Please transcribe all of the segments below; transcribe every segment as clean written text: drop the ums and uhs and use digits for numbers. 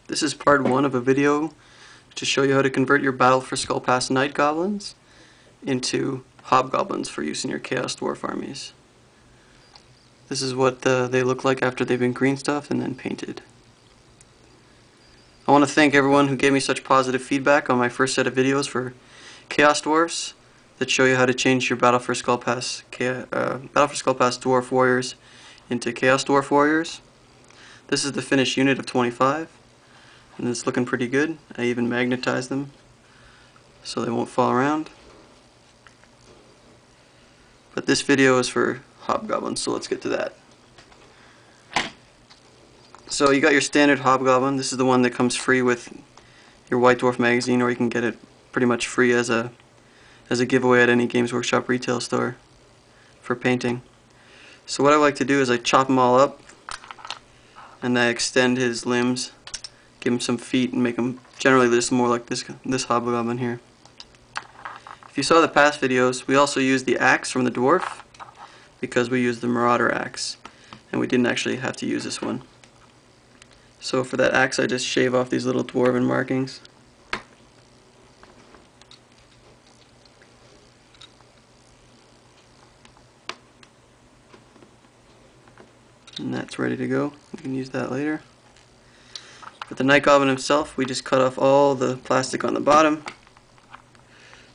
This is part 1 of a video to show you how to convert your Battle for Skull Pass Night Goblins into Hobgoblins for use in your Chaos Dwarf armies. This is what they look like after they've been green stuffed and then painted. I want to thank everyone who gave me such positive feedback on my first set of videos for Chaos Dwarfs that show you how to change your Battle for Skull Pass Dwarf Warriors into Chaos Dwarf Warriors. This is the finished unit of 25. And it's looking pretty good. I even magnetized them so they won't fall around. But this video is for Hobgoblins, so let's get to that. So you got your standard Hobgoblin. This is the one that comes free with your White Dwarf magazine, or you can get it pretty much free as a giveaway at any Games Workshop retail store for painting. So what I like to do is I chop them all up and I extend his limbs, give him some feet, and make him generally just more like this Hobgoblin here. If you saw the past videos, we also used the axe from the dwarf because we used the Marauder axe, and we didn't actually have to use this one. So for that axe, I just shave off these little dwarven markings. And that's ready to go. We can use that later. With the Night Goblin himself, we just cut off all the plastic on the bottom,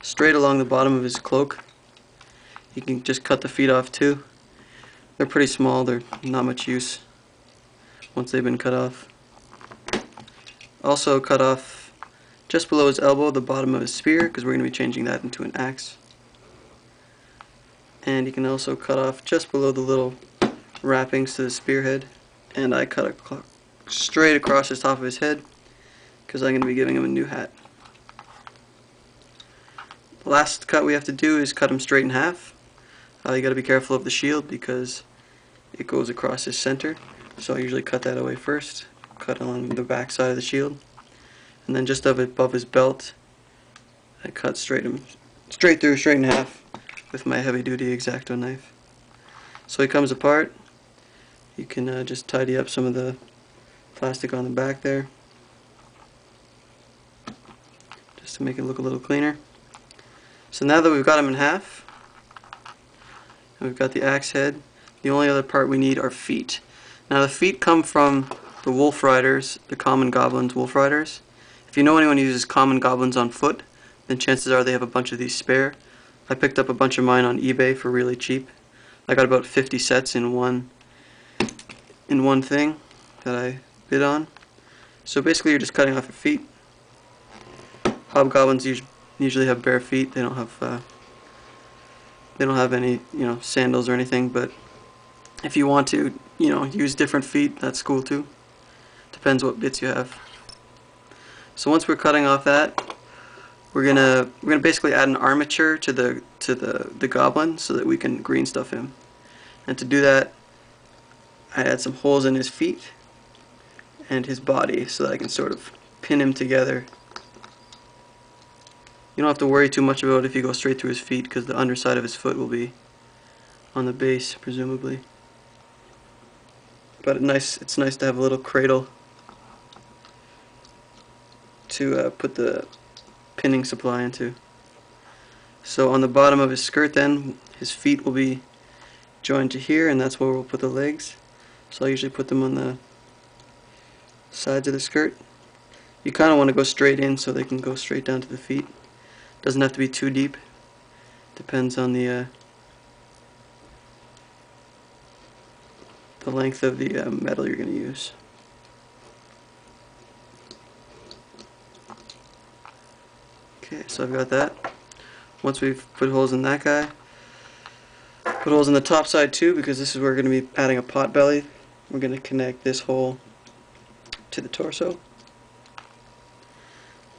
straight along the bottom of his cloak. You can just cut the feet off too. They're pretty small, they're not much use once they've been cut off. Also cut off just below his elbow the bottom of his spear, because we're going to be changing that into an axe. And you can also cut off just below the little wrappings to the spearhead, and I cut straight across the top of his head because I'm going to be giving him a new hat. The last cut we have to do is cut him straight in half. You got to be careful of the shield because it goes across his center, so I usually cut that away first. Cut along the back side of the shield, and then just above his belt I cut straight in half with my heavy duty X-Acto knife. So he comes apart. You can just tidy up some of the plastic on the back there just to make it look a little cleaner. So now that we've got him in half and we've got the axe head, the only other part we need are feet. Now the feet come from the Wolf Riders, the common goblins Wolf Riders. If you know anyone who uses common goblins on foot, then chances are they have a bunch of these spare. I picked up a bunch of mine on eBay for really cheap. I got about 50 sets in one thing that I bid on. So basically you're just cutting off your feet. Hobgoblins usually have bare feet. They don't have any, sandals or anything, but if you want to, use different feet, that's cool too. Depends what bits you have. So once we're cutting off that, we're gonna basically add an armature to the goblin so that we can green stuff him. And to do that, I add some holes in his feet and his body so that I can sort of pin him together. You don't have to worry too much about if you go straight through his feet, because the underside of his foot will be on the base, presumably. But it's nice to have a little cradle to put the pinning supply into. So on the bottom of his skirt then, his feet will be joined to here, and that's where we'll put the legs. So I usually put them on the sides of the skirt. You kind of want to go straight in so they can go straight down to the feet. Doesn't have to be too deep. Depends on the length of the metal you're going to use. Okay, so I've got that. Once we've put holes in that guy, put holes in the top side too, because this is where we're going to be adding a pot belly. We're going to connect this hole to the torso.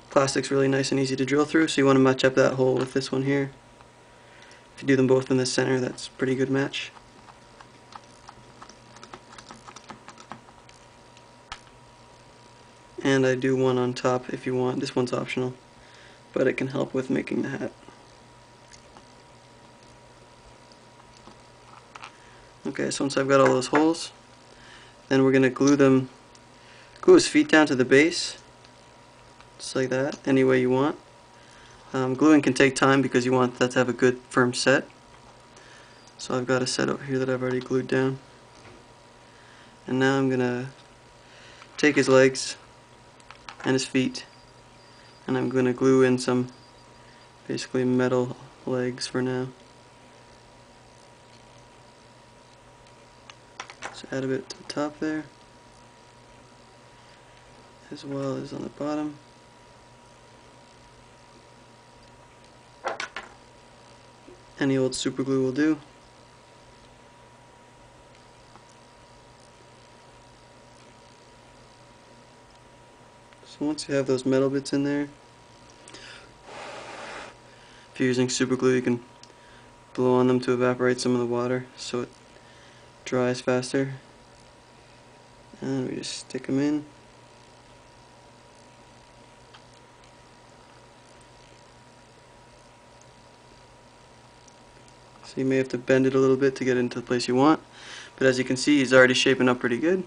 Plastic's really nice and easy to drill through, so you want to match up that hole with this one here. If you do them both in the center, that's a pretty good match. And I do one on top if you want. This one's optional, but it can help with making the hat. Okay, so once I've got all those holes, then we're going to glue them Glue his feet down to the base, just like that, any way you want. Gluing can take time because you want that to have a good firm set. So I've got a set over here that I've already glued down. And now I'm going to take his legs and his feet, and I'm going to glue in some basically metal legs for now. Just add a bit to the top there, as well as on the bottom. Any old super glue will do. So once you have those metal bits in there, if you're using super glue, you can blow on them to evaporate some of the water so it dries faster. And we just stick them in. So you may have to bend it a little bit to get it into the place you want, but as you can see, he's already shaping up pretty good.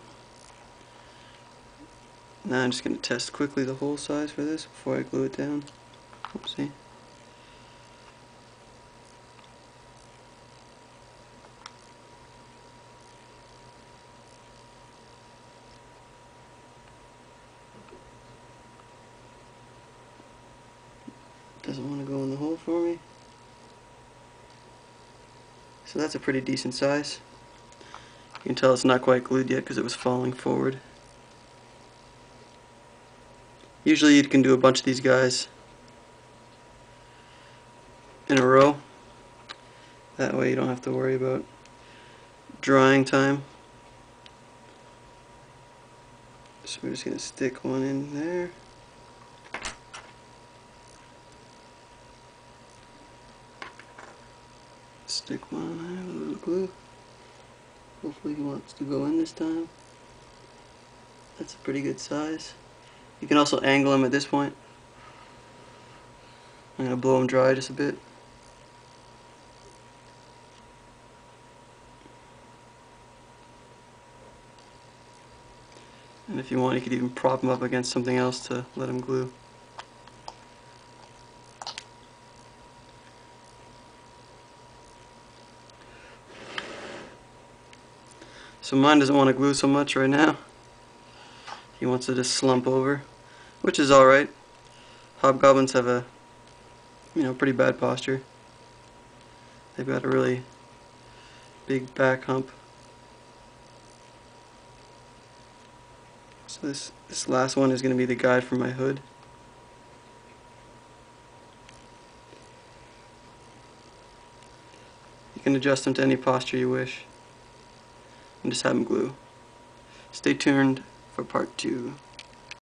Now I'm just going to test quickly the hole size for this before I glue it down. Oopsie. Doesn't want to go in the hole for me. So that's a pretty decent size. You can tell it's not quite glued yet because it was falling forward. Usually you can do a bunch of these guys in a row. That way you don't have to worry about drying time. So we're just going to stick one in there. Stick one there with a little glue. Hopefully he wants to go in this time. That's a pretty good size. You can also angle him at this point. I'm going to blow him dry just a bit. And if you want, you could even prop him up against something else to let him glue. So mine doesn't want to glue so much right now. He wants to just slump over, which is alright. Hobgoblins have a pretty bad posture. They've got a really big back hump. So this last one is going to be the guide for my hood. You can adjust them to any posture you wish and just have them glue. Stay tuned for part 2.